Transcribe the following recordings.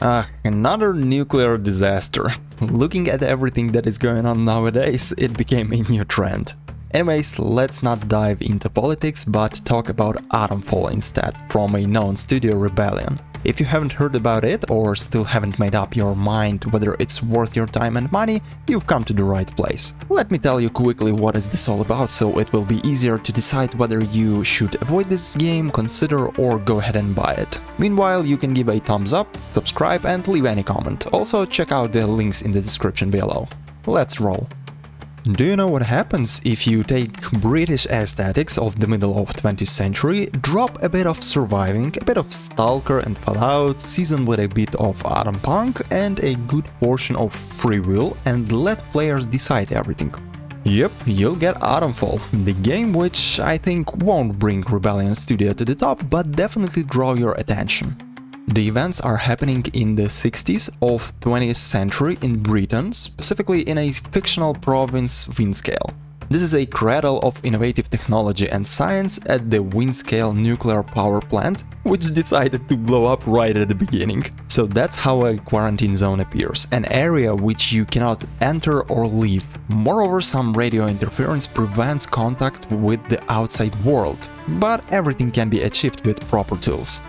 Another nuclear disaster. Looking at everything that is going on nowadays, it became a new trend. Anyways, let's not dive into politics, but talk about Atomfall instead, from a known studio, Rebellion. If you haven't heard about it or still haven't made up your mind whether it's worth your time and money, you've come to the right place. Let me tell you quickly what is this all about, so it will be easier to decide whether you should avoid this game, consider, or go ahead and buy it. Meanwhile, you can give a thumbs up, subscribe and leave any comment. Also check out the links in the description below. Let's roll. Do you know what happens if you take British aesthetics of the middle of 20th century, drop a bit of surviving, a bit of Stalker and Fallout, season with a bit of Atom Punk and a good portion of free will, and let players decide everything? Yep, you'll get Atomfall, the game which I think won't bring Rebellion Studio to the top, but definitely draw your attention. The events are happening in the 60s of 20th century in Britain, specifically in a fictional province, Windscale. This is a cradle of innovative technology and science at the Windscale nuclear power plant, which decided to blow up right at the beginning. So that's how a quarantine zone appears, an area which you cannot enter or leave. Moreover, some radio interference prevents contact with the outside world, but everything can be achieved with proper tools.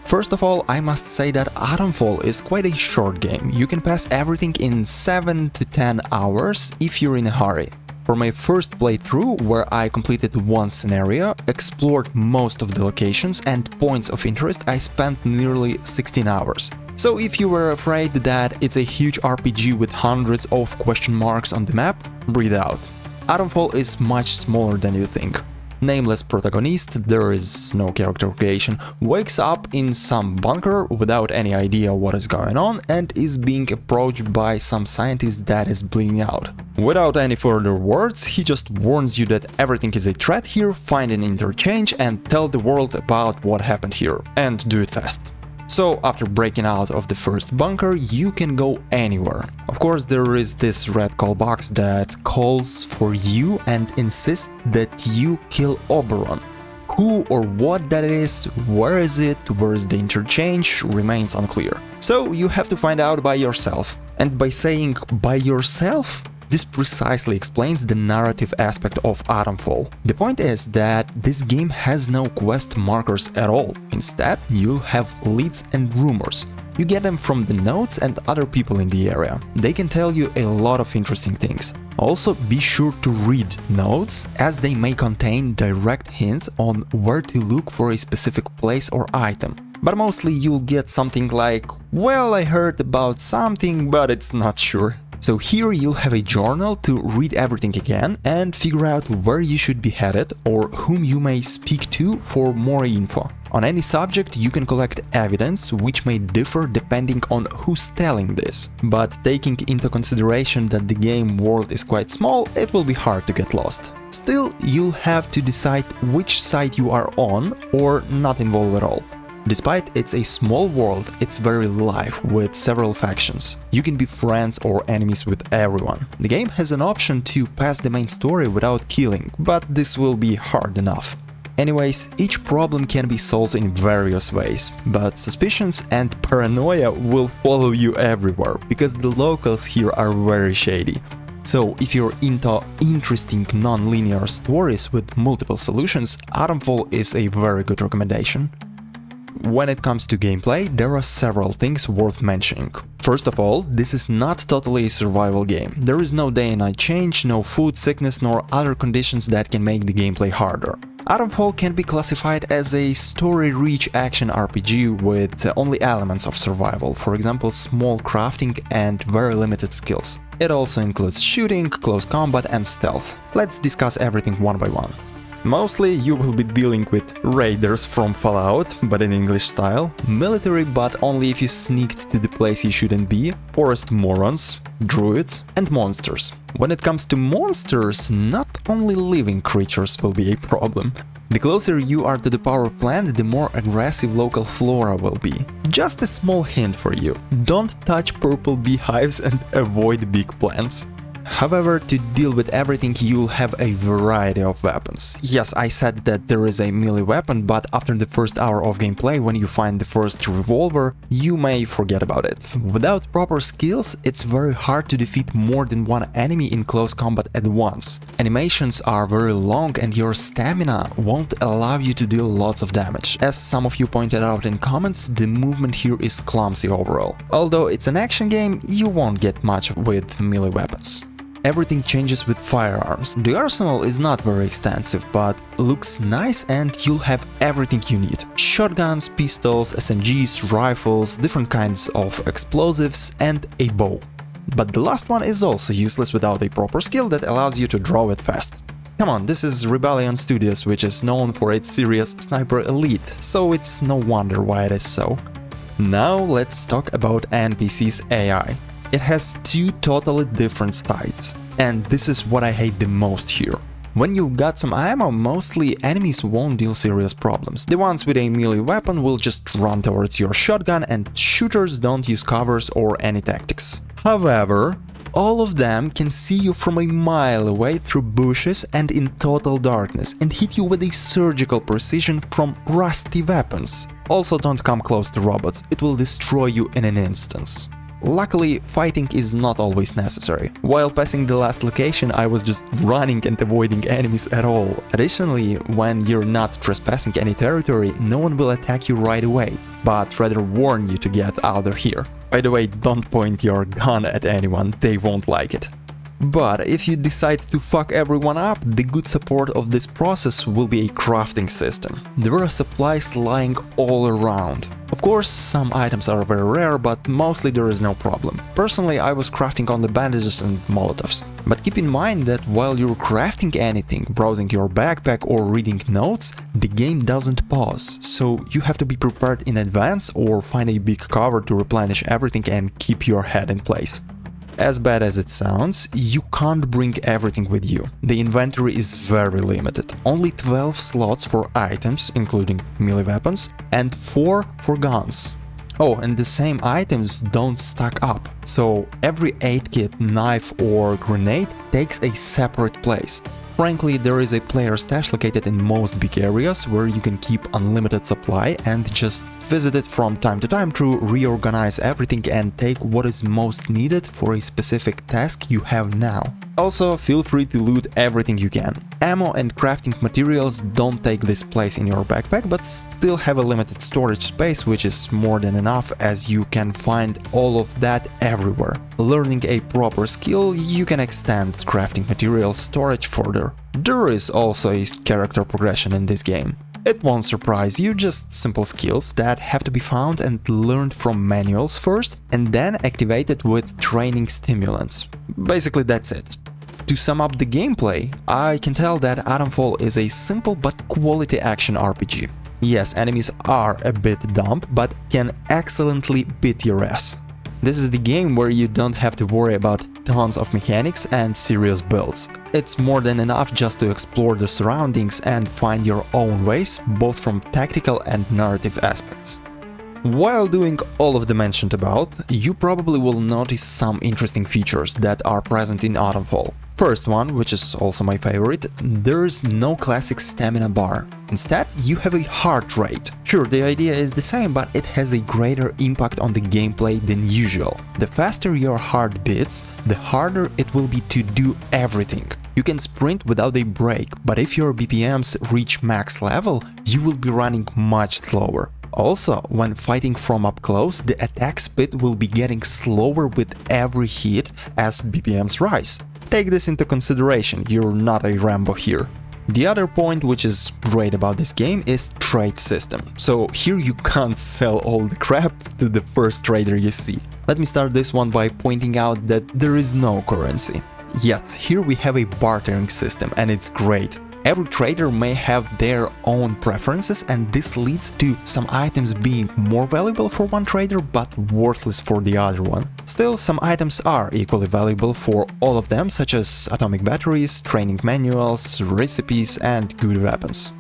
First of all, I must say that Atomfall is quite a short game. You can pass everything in 7 to 10 hours if you're in a hurry. For my first playthrough, where I completed one scenario, explored most of the locations and points of interest, I spent nearly 16 hours. So if you were afraid that it's a huge RPG with hundreds of question marks on the map, breathe out. Atomfall is much smaller than you think. Nameless protagonist, there is no character creation, wakes up in some bunker without any idea what is going on and is being approached by some scientist that is bleeding out. Without any further words, he just warns you that everything is a threat here, find an interchange and tell the world about what happened here, and do it fast. So after breaking out of the first bunker, you can go anywhere. Of course, there is this red call box that calls for you and insists that you kill Oberon. Who or what that is, where is it, where is the interchange, remains unclear. So you have to find out by yourself. And by saying by yourself, this precisely explains the narrative aspect of Atomfall. The point is that this game has no quest markers at all. Instead, you'll have leads and rumors. You get them from the notes and other people in the area. They can tell you a lot of interesting things. Also, be sure to read notes, as they may contain direct hints on where to look for a specific place or item. But mostly you'll get something like, well, I heard about something, but it's not sure. So here you'll have a journal to read everything again and figure out where you should be headed or whom you may speak to for more info. On any subject you can collect evidence, which may differ depending on who's telling this. But taking into consideration that the game world is quite small, it will be hard to get lost. Still, you'll have to decide which side you are on or not involved at all. Despite it's a small world, it's very live with several factions. You can be friends or enemies with everyone. The game has an option to pass the main story without killing, but this will be hard enough. Anyways, each problem can be solved in various ways, but suspicions and paranoia will follow you everywhere, because the locals here are very shady. So if you're into interesting non-linear stories with multiple solutions, Atomfall is a very good recommendation. When it comes to gameplay, there are several things worth mentioning. First of all, this is not totally a survival game. There is no day and night change, no food sickness nor other conditions that can make the gameplay harder. Atomfall can be classified as a story-rich action RPG with only elements of survival, for example small crafting and very limited skills. It also includes shooting, close combat and stealth. Let's discuss everything one by one. Mostly you will be dealing with raiders from Fallout, but in English style, military but only if you sneaked to the place you shouldn't be, forest morons, druids and monsters. When it comes to monsters, not only living creatures will be a problem. The closer you are to the power plant, the more aggressive local flora will be. Just a small hint for you, don't touch purple beehives and avoid big plants. However, to deal with everything you'll have a variety of weapons. Yes, I said that there is a melee weapon, but after the first hour of gameplay, when you find the first revolver, you may forget about it. Without proper skills, it's very hard to defeat more than one enemy in close combat at once. Animations are very long and your stamina won't allow you to deal lots of damage. As some of you pointed out in comments, the movement here is clumsy overall. Although it's an action game, you won't get much with melee weapons. Everything changes with firearms. The arsenal is not very extensive, but looks nice and you'll have everything you need. Shotguns, pistols, SMGs, rifles, different kinds of explosives and a bow. But the last one is also useless without a proper skill that allows you to draw it fast. Come on, this is Rebellion Studios, which is known for its serious sniper elite, so it's no wonder why it is so. Now let's talk about NPC's AI. It has two totally different sides, and this is what I hate the most here. When you got some ammo, mostly enemies won't deal serious problems. The ones with a melee weapon will just run towards your shotgun, and shooters don't use covers or any tactics. However, all of them can see you from a mile away through bushes and in total darkness and hit you with a surgical precision from rusty weapons. Also, don't come close to robots, it will destroy you in an instant. Luckily, fighting is not always necessary. While passing the last location, I was just running and avoiding enemies at all. Additionally, when you're not trespassing any territory, no one will attack you right away, but rather warn you to get out of here. By the way, don't point your gun at anyone, they won't like it. But if you decide to fuck everyone up, the good support of this process will be a crafting system. There are supplies lying all around. Of course, some items are very rare, but mostly there is no problem. Personally, I was crafting only bandages and molotovs. But keep in mind that while you're crafting anything, browsing your backpack or reading notes, the game doesn't pause, so you have to be prepared in advance or find a big cover to replenish everything and keep your head in place. As bad as it sounds, you can't bring everything with you. The inventory is very limited. Only 12 slots for items, including melee weapons, and 4 for guns. Oh, and the same items don't stack up, so every aid kit, knife or grenade takes a separate place. Frankly, there is a player stash located in most big areas where you can keep unlimited supply and just visit it from time to time to reorganize everything and take what is most needed for a specific task you have now. Also, feel free to loot everything you can. Ammo and crafting materials don't take this place in your backpack, but still have a limited storage space, which is more than enough as you can find all of that everywhere. Learning a proper skill, you can extend crafting material storage further. There is also a character progression in this game. It won't surprise you, just simple skills that have to be found and learned from manuals first, and then activated with training stimulants. Basically, that's it. To sum up the gameplay, I can tell that Atomfall is a simple but quality action RPG. Yes, enemies are a bit dumb, but can excellently beat your ass. This is the game where you don't have to worry about tons of mechanics and serious builds. It's more than enough just to explore the surroundings and find your own ways, both from tactical and narrative aspects. While doing all of the mentioned about, you probably will notice some interesting features that are present in Atomfall. First one, which is also my favorite, there's no classic stamina bar. Instead, you have a heart rate. Sure, the idea is the same, but it has a greater impact on the gameplay than usual. The faster your heart beats, the harder it will be to do everything. You can sprint without a break, but if your BPMs reach max level, you will be running much slower. Also, when fighting from up close, the attack speed will be getting slower with every hit as BPMs rise. Take this into consideration, you're not a Rambo here. The other point which is great about this game is trade system. So here you can't sell all the crap to the first trader you see. Let me start this one by pointing out that there is no currency. Yet here we have a bartering system and it's great. Every trader may have their own preferences, and this leads to some items being more valuable for one trader but worthless for the other one. Still, some items are equally valuable for all of them, such as atomic batteries, training manuals, recipes and good weapons.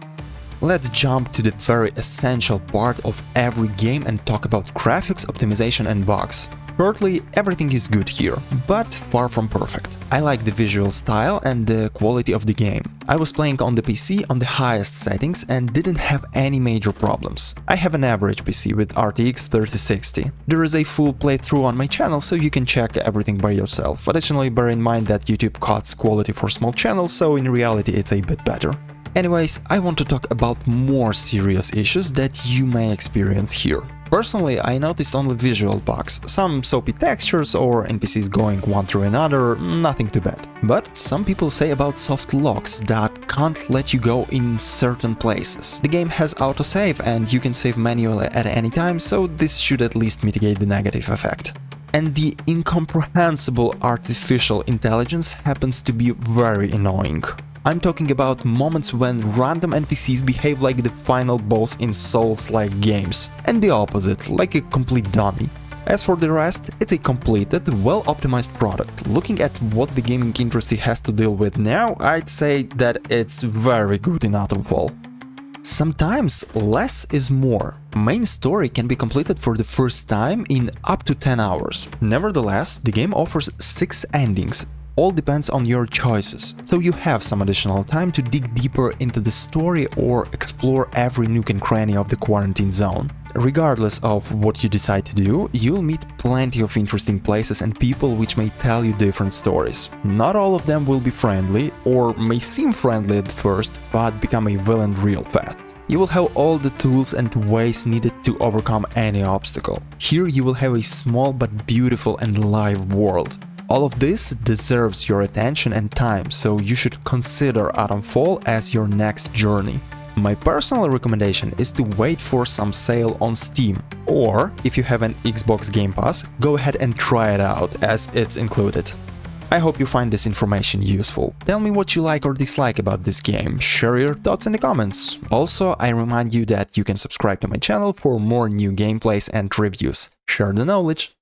Let's jump to the very essential part of every game and talk about graphics, optimization and bugs. Thirdly, everything is good here, but far from perfect. I like the visual style and the quality of the game. I was playing on the PC on the highest settings and didn't have any major problems. I have an average PC with RTX 3060. There is a full playthrough on my channel, so you can check everything by yourself. Additionally, bear in mind that YouTube cuts quality for small channels, so in reality it's a bit better. Anyways, I want to talk about more serious issues that you may experience here. Personally, I noticed only visual bugs, some soapy textures or NPCs going one through another, nothing too bad. But some people say about soft locks that can't let you go in certain places. The game has autosave and you can save manually at any time, so this should at least mitigate the negative effect. And the incomprehensible artificial intelligence happens to be very annoying. I'm talking about moments when random NPCs behave like the final boss in Souls-like games, and the opposite, like a complete dummy. As for the rest, it's a completed, well-optimized product. Looking at what the gaming industry has to deal with now, I'd say that it's very good in Atomfall. Sometimes less is more. Main story can be completed for the first time in up to 10 hours. Nevertheless, the game offers 6 endings. All depends on your choices, so you have some additional time to dig deeper into the story or explore every nook and cranny of the quarantine zone. Regardless of what you decide to do, you'll meet plenty of interesting places and people which may tell you different stories. Not all of them will be friendly, or may seem friendly at first, but become a villain real fast. You will have all the tools and ways needed to overcome any obstacle. Here you will have a small but beautiful and live world. All of this deserves your attention and time, so you should consider Atomfall as your next journey. My personal recommendation is to wait for some sale on Steam, or if you have an Xbox Game Pass, go ahead and try it out as it's included. I hope you find this information useful. Tell me what you like or dislike about this game, share your thoughts in the comments. Also, I remind you that you can subscribe to my channel for more new gameplays and reviews. Share the knowledge!